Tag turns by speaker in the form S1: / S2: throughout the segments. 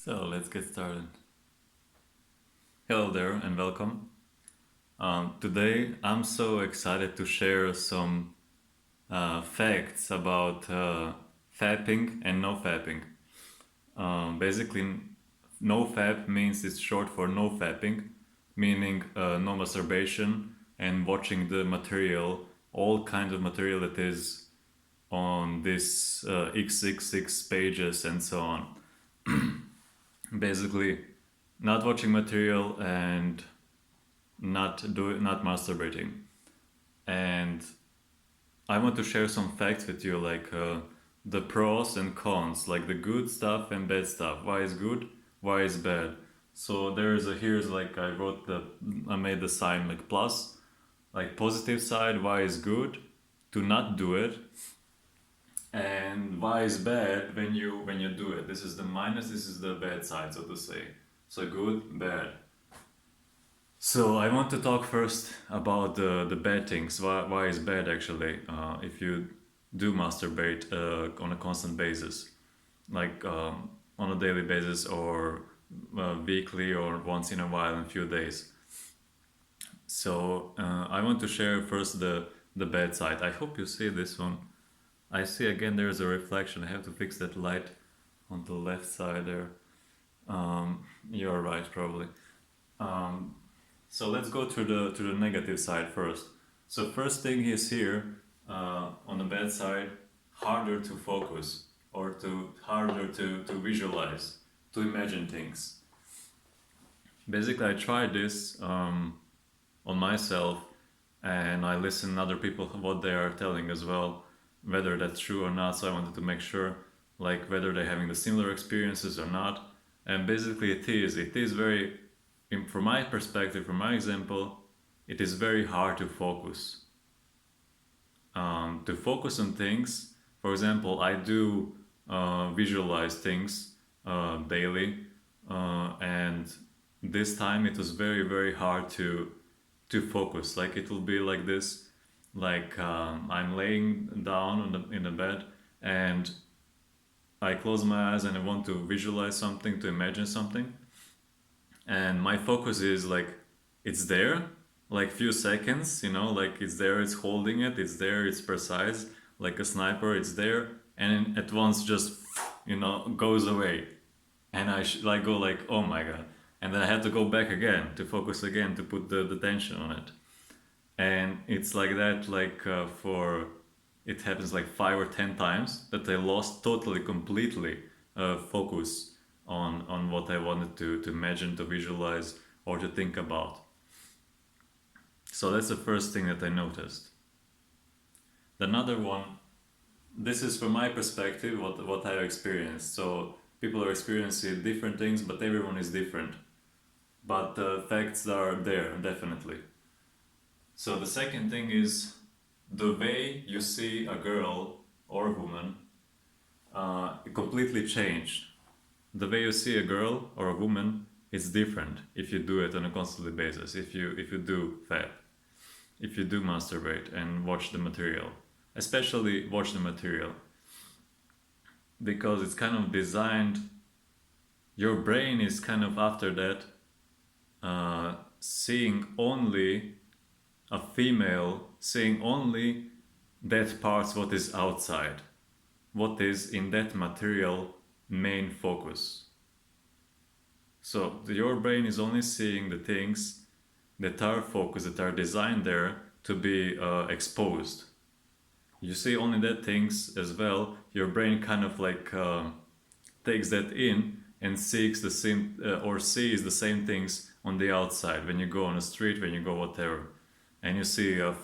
S1: So let's get started. Hello there and welcome. Today I'm so excited to share some facts about fapping and no fapping. Basically, no fap means it's short for no fapping, meaning no masturbation and watching the material, all kinds of material that is on this x66 pages and so on. Basically, not watching material and not masturbating. And I want to share some facts with you, like the pros and cons, like the good stuff and bad stuff. Why is good? Why is bad? So here's like I made the sign like plus, like positive side. Why is good? To not do it. And why is bad when you do it? This is the minus. This is the bad side, so to say. So good, bad. So I want to talk first about the bad things. Why is bad actually if you do masturbate on a constant basis, like on a daily basis or weekly or once in a while in a few days. So I want to share first the bad side. I hope you see this one. I see again there's a reflection. I have to fix that light on the left side there. You're right, probably. Um, so let's go to the negative side first. So first thing is here on the bad side, harder to focus or to harder to visualize, to imagine things. Basically, I tried this on myself, and I listen other people what they are telling as well, whether that's true or not. So I wanted to make sure, like whether they're having the similar experiences or not. And basically, it is very from my perspective, from my example, it is very hard to focus. To focus on things, for example, I do visualize things daily, and this time it was very hard to focus. Like it will be like this, like I'm laying down in the bed, and I close my eyes and I want to visualize something, to imagine something, and my focus is like it's there, like few seconds, like it's there, it's holding it, it's there, it's precise, like a sniper, it's there, and at once just goes away, and like go like, oh my god, and then I have to go back again to focus again, to put the tension on it, and it's like that, like for it happens like 5 or 10 times that I lost totally completely focus on what I wanted to imagine, to visualize, or to think about. So that's the first thing that I noticed. Another one, this is from my perspective, what I've experienced. So people are experiencing different things, but everyone is different. But the facts are there, definitely. So the second thing is the way you see a girl or a woman completely changed. The way you see a girl or a woman is different if you do it on a constantly basis. If you do fap, if you do masturbate and watch the material, especially watch the material, because it's kind of designed. Your brain is kind of after that, seeing only a female, seeing only that parts what is outside, what is in that material main focus. So your brain is only seeing the things that are focused, that are designed there to be exposed. You see only that things as well. Your brain kind of like takes that in and seeks the same or sees the same things on the outside. When you go on a street, when you go whatever, and you see a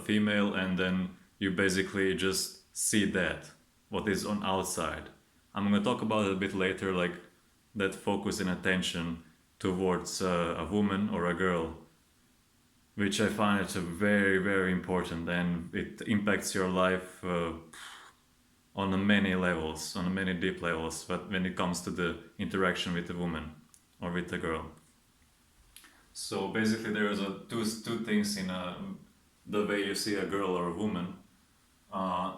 S1: female, and then you basically just see that what is on outside. I'm gonna talk about it a bit later, like that focus and attention towards a woman or a girl, which I find it's a very important, and it impacts your life on many levels, on many deep levels. But when it comes to the interaction with a woman or with a girl, so basically there is two things in the way you see a girl or a woman.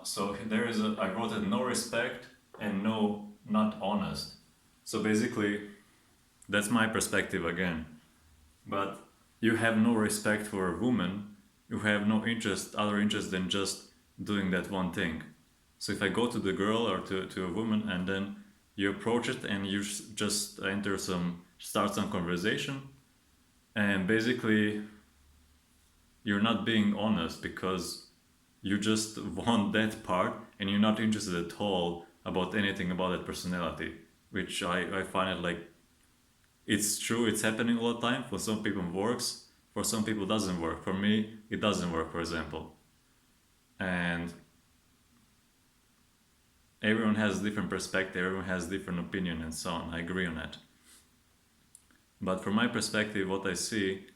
S1: So I wrote it: no respect and no not honest. So basically, that's my perspective again. But you have no respect for a woman, you have no interest, other interest than just doing that one thing. So if I go to the girl or to a woman and then you approach it and you just start some conversation, and basically you're not being honest because you just want that part and you're not interested at all about anything about that personality, which I find it like it's true, it's happening all the time. For some people it works, for some people it doesn't work. For me, it doesn't work, for example. And everyone has different perspective, everyone has different opinion and so on. I agree on that. But from my perspective, what I see,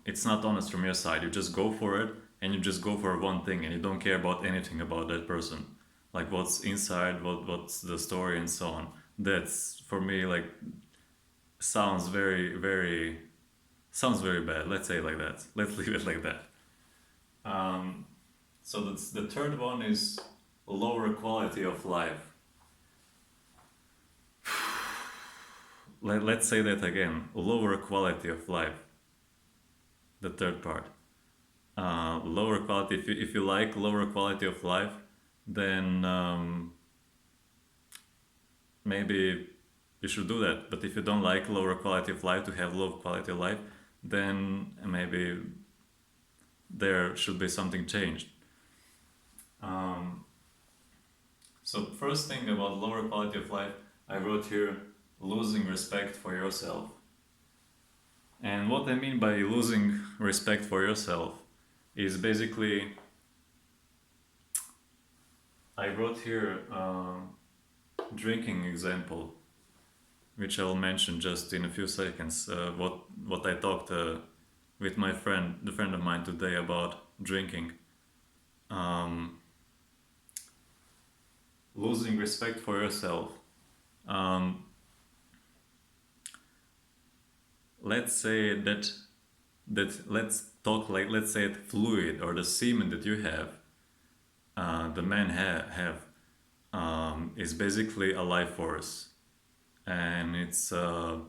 S1: it's not honest from your side. You just go for it and you just go for one thing and you don't care about anything about that person. Like what's inside, what's the story and so on. That's for me like sounds very bad. Let's say it like that. Let's leave it like that. So that's, the third one is lower quality of life. Let's say that again. Lower quality of life. The third part. Lower quality. If you like lower quality of life, then maybe you should do that. But if you don't like lower quality of life, to have low quality of life, then maybe there should be something changed. So first thing about lower quality of life, I wrote here losing respect for yourself. And what I mean by losing respect for yourself is basically, I wrote here drinking example, which I'll mention just in a few seconds. What I talked with my friend, the friend of mine today, about drinking. Losing respect for yourself. Let's say that let's talk like, let's say it fluid or the semen that you have, the men have is basically a life force, and it's alive.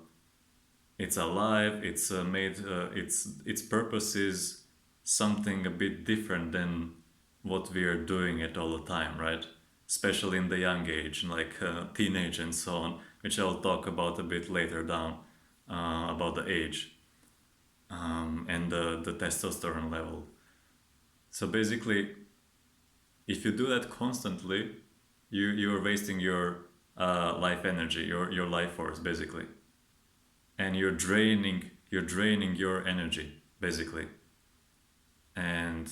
S1: It's made. Its purpose is something a bit different than what we are doing it all the time, right? Especially in the young age, like teenage and so on, which I'll talk about a bit later down, about the age and the testosterone level. So basically, if you do that constantly, you're wasting your life energy, your life force, basically, and you're draining your energy, basically. And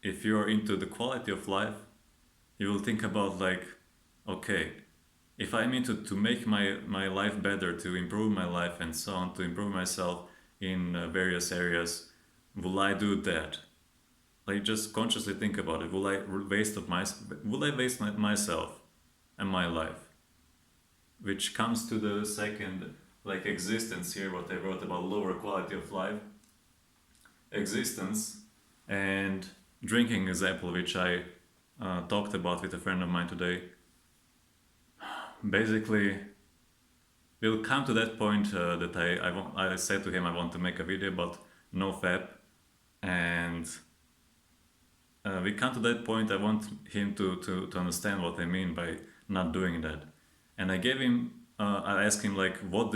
S1: if you're into the quality of life, you will think about like, okay, if I'm into to make my life better, to improve my life and so on, to improve myself in various areas, will I do that? Like just consciously think about it. Will I waste myself and my life? Which comes to the second like existence here, what I wrote about lower quality of life. Existence and drinking example, which I talked about with a friend of mine today. Basically, we'll come to that point that I said to him I want to make a video about NoFap, and we come to that point. I want him to understand what I mean by not doing that, and I gave him. I asked him like, what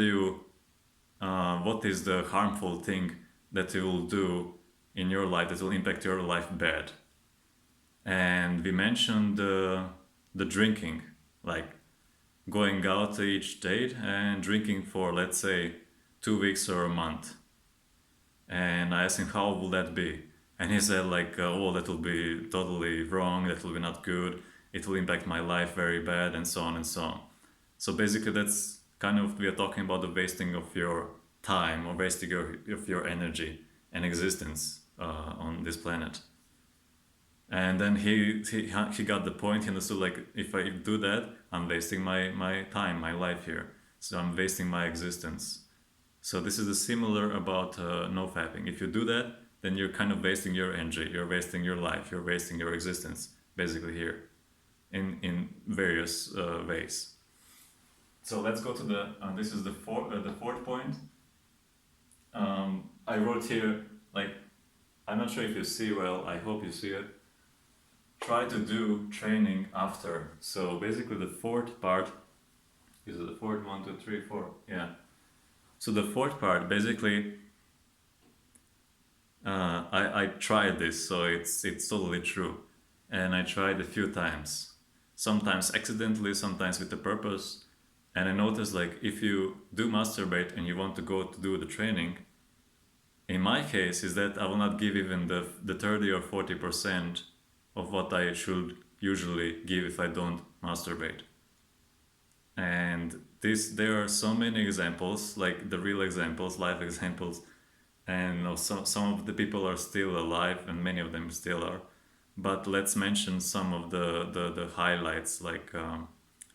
S1: is the harmful thing that you will do in your life that will impact your life bad? And we mentioned the drinking, like going out each date and drinking for, let's say, 2 weeks or a month. And I asked him how will that be, and he said like, oh, that will be totally wrong, that will be not good, it will impact my life very bad, and so on and so on. So basically that's kind of, we are talking about the wasting of your time or wasting of your energy and existence on this planet. And then he got the point. He understood like, if I do that, I'm wasting my time, my life here. So I'm wasting my existence. So this is a similar about no fapping. If you do that, then you're kind of wasting your energy, you're wasting your life, you're wasting your existence, basically here, in various ways. So let's go to this is the fourth point. I wrote here, like, I'm not sure if you see well, I hope you see it. Try to do training after. So basically the fourth part, is it the fourth, 1, 2, 3, 4? Yeah. So the fourth part, basically, I tried this, so it's totally true. And I tried a few times. Sometimes accidentally, sometimes with a purpose. And I noticed, like, if you do masturbate and you want to go to do the training, in my case is that I will not give even the 30 or 40% of what I should usually give if I don't masturbate. And there are so many examples, like the real examples, life examples, and some of the people are still alive and many of them still are. But let's mention some of the highlights, like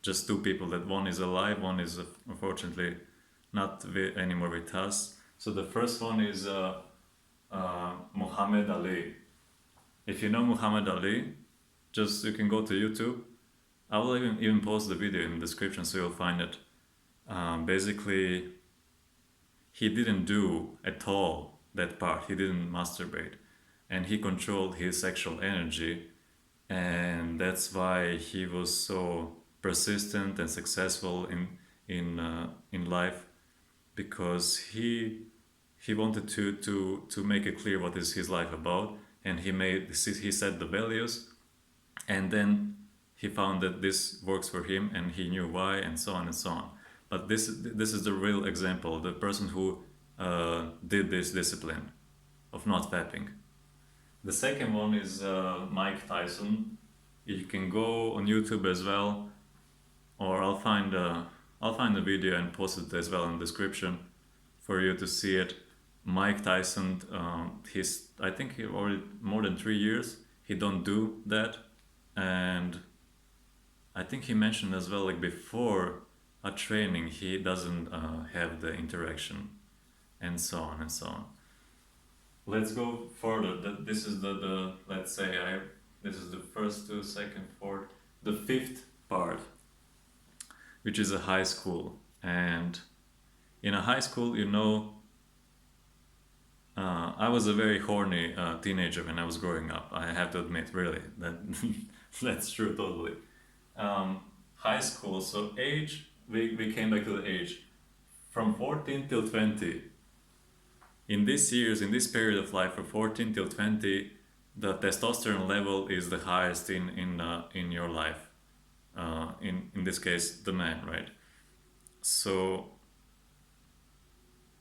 S1: just two people, that one is alive, one is unfortunately not anymore with us. So the first one is Muhammad Ali. If you know Muhammad Ali, just you can go to YouTube. I will even post the video in the description so you'll find it. Basically, he didn't do at all that part. He didn't masturbate, and he controlled his sexual energy, and that's why he was so persistent and successful in life, because he wanted to make it clear what is his life about, and he set the values, and then he found that this works for him, and he knew why, and so on and so on. But this is the real example, the person who did this discipline of not fapping. The second one is Mike Tyson. You can go on YouTube as well, or I'll find a video and post it as well in the description for you to see it. Mike Tyson, I think he already more than 3 years he don't do that, and I think he mentioned as well, like, before a training he doesn't have the interaction, and so on and so on. Let's go further. This is the let's say this is the first, two, second, fourth, the fifth part, which is a high school. And in a high school, I was a very horny teenager when I was growing up. I have to admit, really, that that's true, totally. High school, so age, we came back to the age from 14 till 20. In this period of life, from 14 till 20, the testosterone level is the highest in your life. In this case, the man, right? So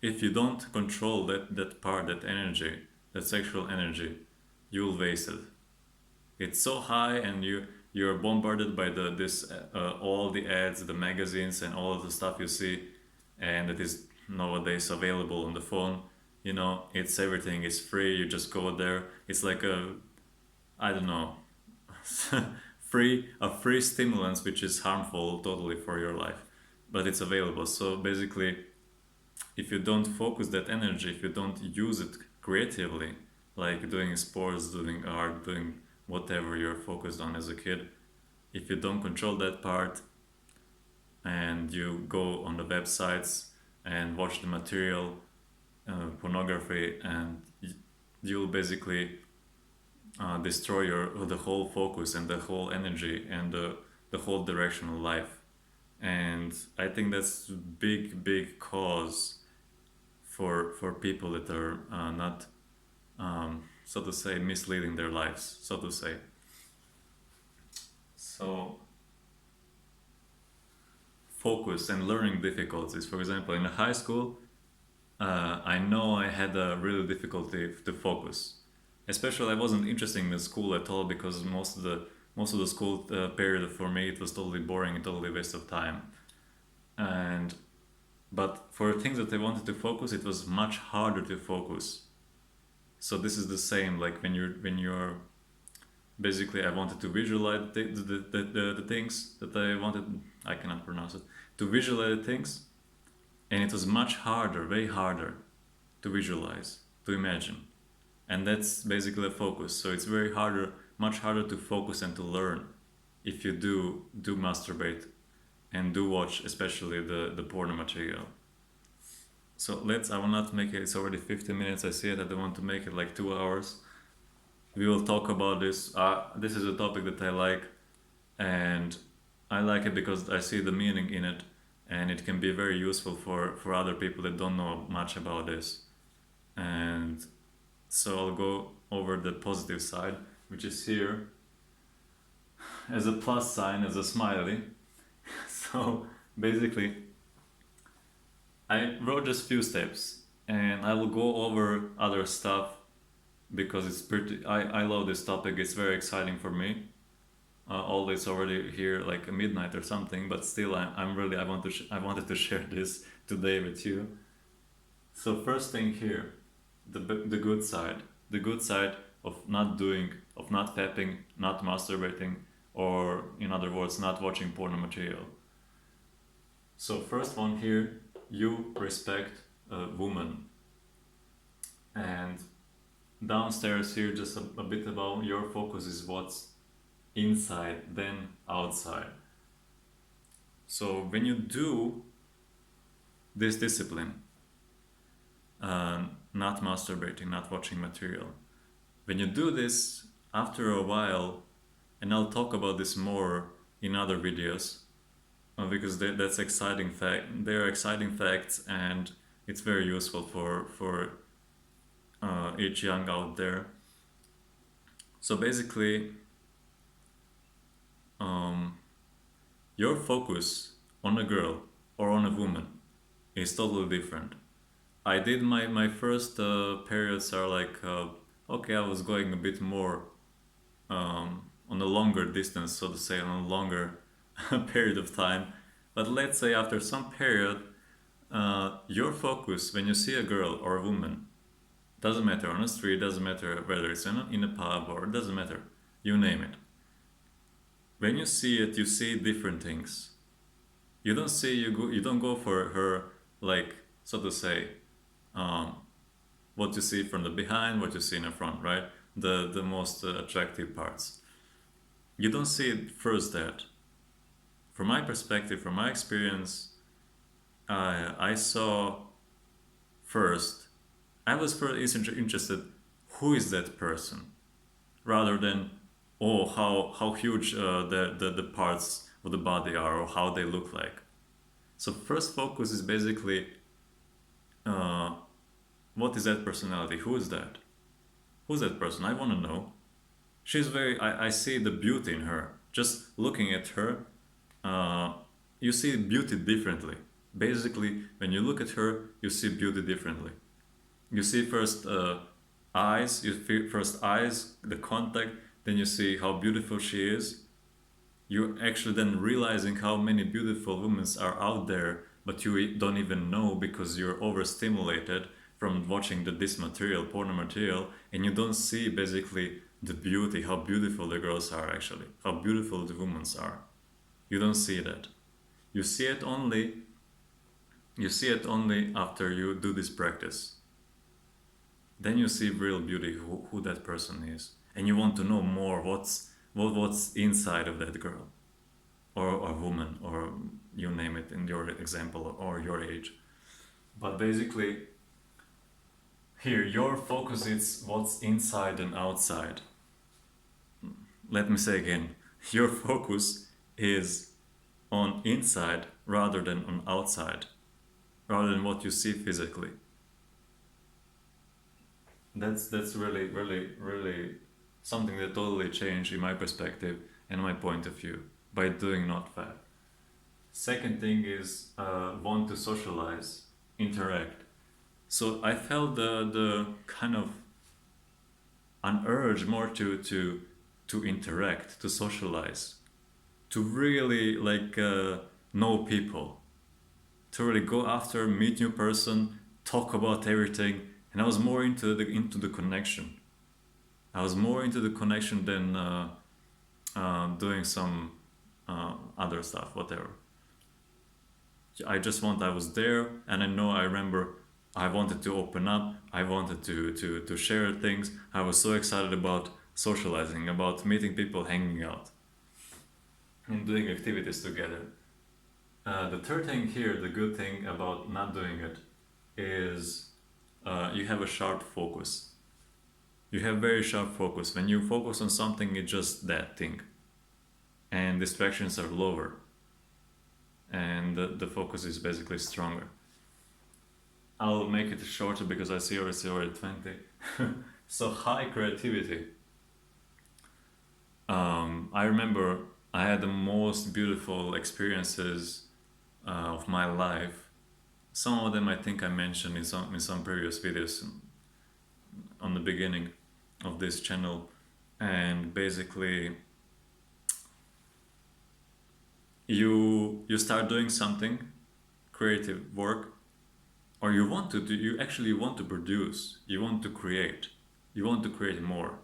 S1: if you don't control that part, that energy, that sexual energy, you'll waste it. It's so high, and you're bombarded by all the ads, the magazines, and all of the stuff you see, and it is nowadays available on the phone. It's everything is free. You just go there. It's like I don't know, a free stimulants, which is harmful totally for your life, but it's available. So basically, if you don't focus that energy, if you don't use it creatively, like doing sports, doing art, doing whatever you're focused on as a kid, if you don't control that part, and you go on the websites and watch the material, pornography, and you'll basically destroy the whole focus and the whole energy and the whole direction of life. And I think that's big cause for people that are not so to say misleading their lives, so to say. So focus and learning difficulties. For example, in high school, I know I had a really difficulty to focus. Especially, I wasn't interested in the school at all, because most of the school period for me, it was totally boring and totally waste of time. But for things that I wanted to focus, it was much harder to focus. So this is the same, like when you're basically, I wanted to visualize the things that I wanted. I cannot pronounce it. To visualize things, and it was much harder, way harder to visualize, to imagine. And that's basically a focus. So it's much harder to focus and to learn if you do masturbate and do watch especially the porno material. So I will not make it, it's already 15 minutes, I see it, I don't want to make it like 2 hours. We will talk about this. This is a topic that I like, and I like it because I see the meaning in it, and it can be very useful for other people that don't know much about this. And so I'll go over the positive side, which is here as a plus sign, as a smiley. So basically, I wrote just few steps, and I will go over other stuff because it's pretty. I love this topic. It's very exciting for me. Although it's already here like midnight or something, but still, I'm really I wanted to share this today with you. So first thing here, the good side, the good side of not doing, of not fapping, not masturbating, or in other words, not watching porno material. So first one here, you respect a woman. And downstairs here, just a bit about your focus is what's inside then outside. So when you do this discipline, not masturbating, not watching material, when you do this after a while, and I'll talk about this more in other videos, because that's exciting fact. They're exciting facts, and it's very useful for each young out there. So basically, your focus on a girl or on a woman is totally different. I did my first periods are like okay, I was going a bit more on a longer distance, so to say, on a longer period of time. But let's say after some period, your focus when you see a girl or a woman, doesn't matter on the street, doesn't matter whether it's in a pub or doesn't matter, you name it. When you see it, you see different things. You don't go for her like, so to say, what you see from the behind, what you see in the front, right? The most attractive parts. You don't see it first that. From my perspective, from my experience, I saw first, I was first interested, who is that person? Rather than, oh, how huge the parts of the body are or how they look like. So first focus is basically, what is that personality? Who is that? Who's that person? I want to know. She's I see the beauty in her. Just looking at her, you see beauty differently. Basically, when you look at her, you see beauty differently. You see first eyes, the contact, then you see how beautiful she is. You're actually then realizing how many beautiful women are out there, but you don't even know because you're overstimulated from watching this material, porno material, and you don't see basically the beauty, how beautiful the girls are actually, how beautiful the women are. You don't see that. You see it only after you do this practice. Then you see real beauty, who that person is, and you want to know more what's inside of that girl or woman, or you name it in your example or your age. But basically here your focus is what's inside and outside. Let me say again, your focus is on inside rather than on outside, rather than what you see physically. That's really something that totally changed in my perspective and my point of view by doing NoFap. Second thing is want to socialize, interact. So I felt the kind of an urge more to interact, to socialize, to really like know people, to really go after, meet new person, talk about everything. And I was more into the connection. I was more into the connection than doing some other stuff, whatever. I was there, and I remember I wanted to open up. I wanted to share things. I was so excited about socializing, about meeting people, hanging out, and doing activities together. The third thing here, the good thing about not doing it, is you have a sharp focus. You have very sharp focus. When you focus on something, it's just that thing, and distractions are lower, and the focus is basically stronger. I'll make it shorter because I see already 20. So high creativity. I remember I had the most beautiful experiences of my life. Some of them I think I mentioned in some previous videos on the beginning of this channel, and basically you start doing something creative work, or you actually want to produce, you want to create, more.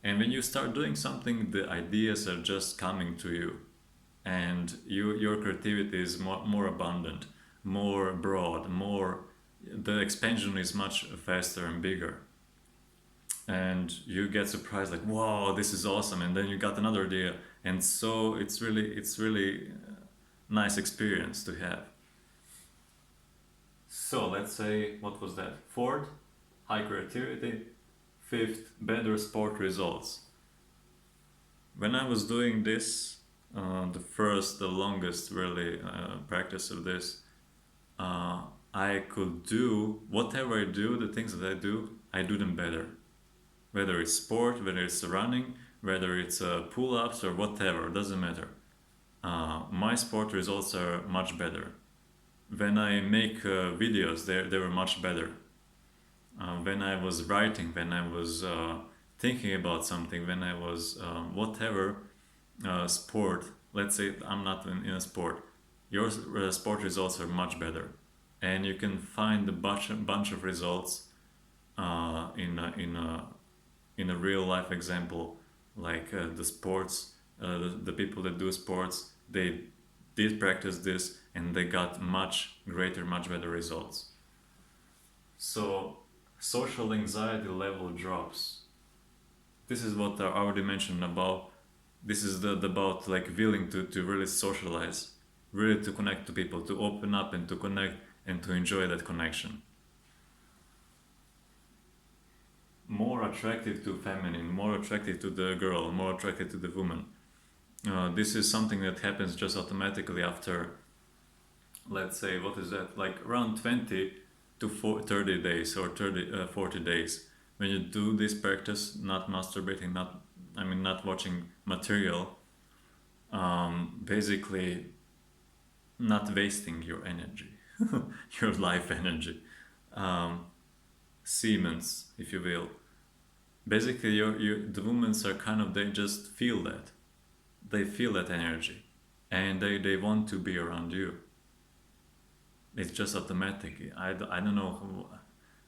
S1: And when you start doing something, the ideas are just coming to you, and your creativity is more abundant, more broad, the expansion is much faster and bigger, and you get surprised like, wow, this is awesome, and then you got another idea, and so it's really nice experience to have. So let's say, what was that? Fourth, high creativity. Fifth, better sport results. When I was doing this, the longest really practice of this, I could do whatever I do, the things that I do them better. Whether it's sport, whether it's running, whether it's pull-ups or whatever, doesn't matter. My sport results are much better. When I make videos, they were much better. When I was writing, when I was thinking about something, when I was whatever sport, let's say I'm not in a sport, your sport results are much better, and you can find a bunch of results in a real life example, like the sports, the people that do sports, they did practice this and they got much greater, much better results. So social anxiety level drops. This is what I already mentioned about. This is about like willing to really socialize, really to connect to people, to open up and to connect and to enjoy that connection. More attractive to feminine, more attractive to the girl, more attractive to the woman. This is something that happens just automatically after, let's say, what is that, like around 20 to 30 days or 40 days. When you do this practice, not masturbating, not watching material, basically not wasting your energy, your life energy, Siemens, if you will. Basically, the women are kind of, they just feel that. They feel that energy, and they want to be around you. It's just automatic. I don't know.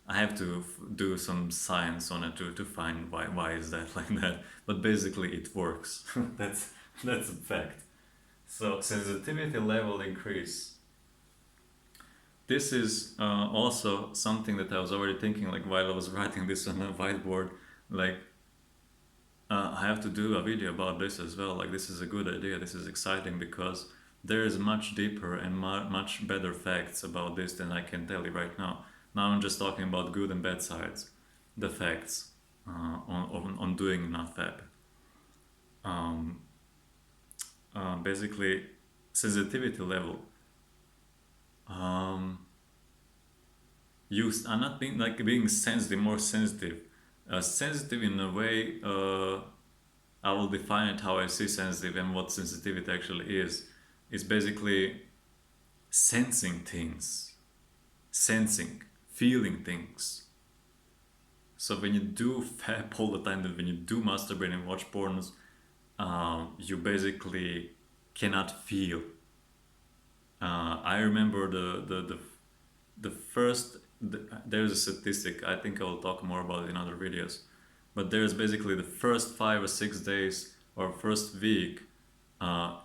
S1: I have to do some science on it to find why is that like that. But basically, it works. that's a fact. So sensitivity level increase. This is also something that I was already thinking, like while I was writing this on a whiteboard, like I have to do a video about this as well. Like, this is a good idea, this is exciting, because there is much deeper and much better facts about this than I can tell you right now. Now I'm just talking about good and bad sides, the facts on doing NoFap. Basically, sensitivity level. I'm not being sensitive, more sensitive. Sensitive in a way, I will define it how I see sensitive and what sensitivity actually is. It's basically sensing things, feeling things. So when you do fap all the time, when you do masturbate and watch pornos, you basically cannot feel. I remember the first. There's a statistic, I think I'll talk more about it in other videos, but there's basically the first 5 or 6 days or first week,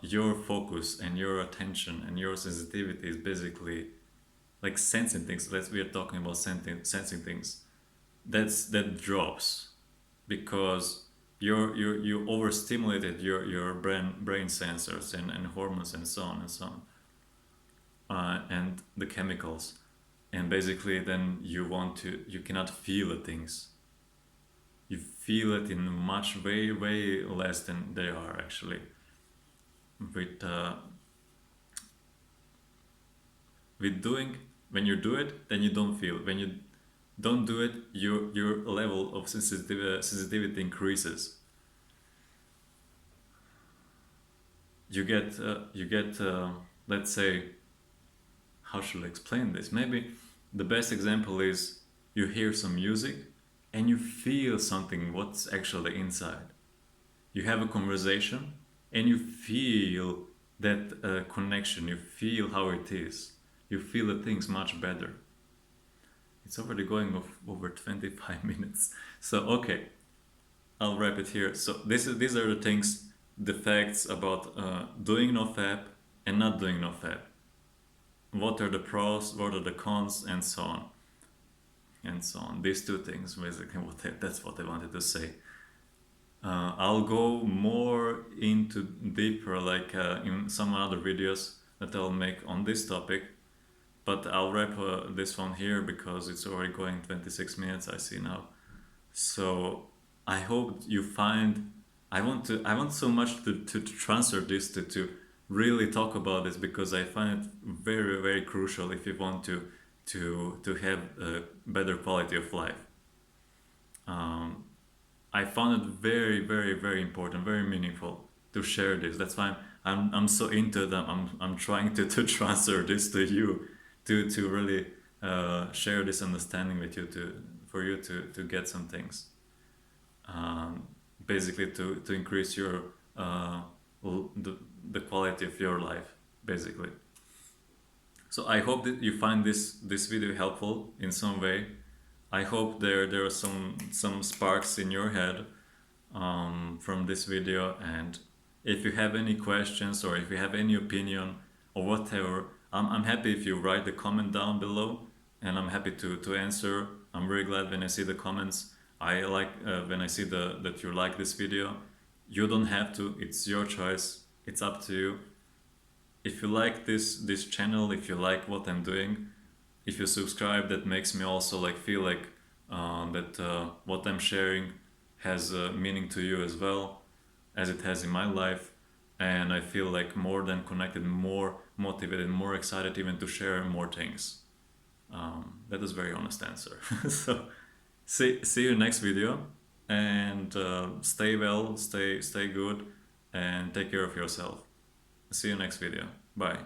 S1: your focus and your attention and your sensitivity is basically like sensing things. We are talking about sensing things. That drops because you overstimulated your brain sensors and hormones and so on and so on. and the chemicals, and basically then you cannot feel the things. You feel it in much way less than they are actually. With with doing, when you do it, then you don't feel. When you don't do it, your level of sensitivity increases. You get let's say, how should I explain this? Maybe the best example is you hear some music and you feel something what's actually inside. You have a conversation and you feel that connection. You feel how it is. You feel the things much better. It's already going over 25 minutes. So okay, I'll wrap it here. So these are the things, the facts about doing NoFap and not doing NoFap. What are the pros, what are the cons, and so on. And so on. These two things, basically, that's what I wanted to say. I'll go more into deeper, like in some other videos that I'll make on this topic. But I'll wrap this one here because it's already going 26 minutes, I see now. So I hope you find, I want so much to transfer this to really talk about this, because I find it very crucial if you want to have a better quality of life. I found it very important, very meaningful to share this. That's why I'm so into them. I'm trying to transfer this to you, to really share this understanding with you, for you to get some things. Basically to increase your the quality of your life, basically. So I hope that you find this video helpful in some way. I hope there are some sparks in your head from this video. And if you have any questions or if you have any opinion or whatever, I'm happy if you write the comment down below, and I'm happy to answer. I'm very glad when I see the comments. I like when I see that you like this video. You don't have to, it's your choice, it's up to you. If you like this channel, if you like what I'm doing, if you subscribe, that makes me also like feel like that what I'm sharing has meaning to you as well as it has in my life. And I feel like more than connected, more motivated, more excited even to share more things. That is a very honest answer. So see you next video, and stay well, stay good, and take care of yourself. See you next video. Bye.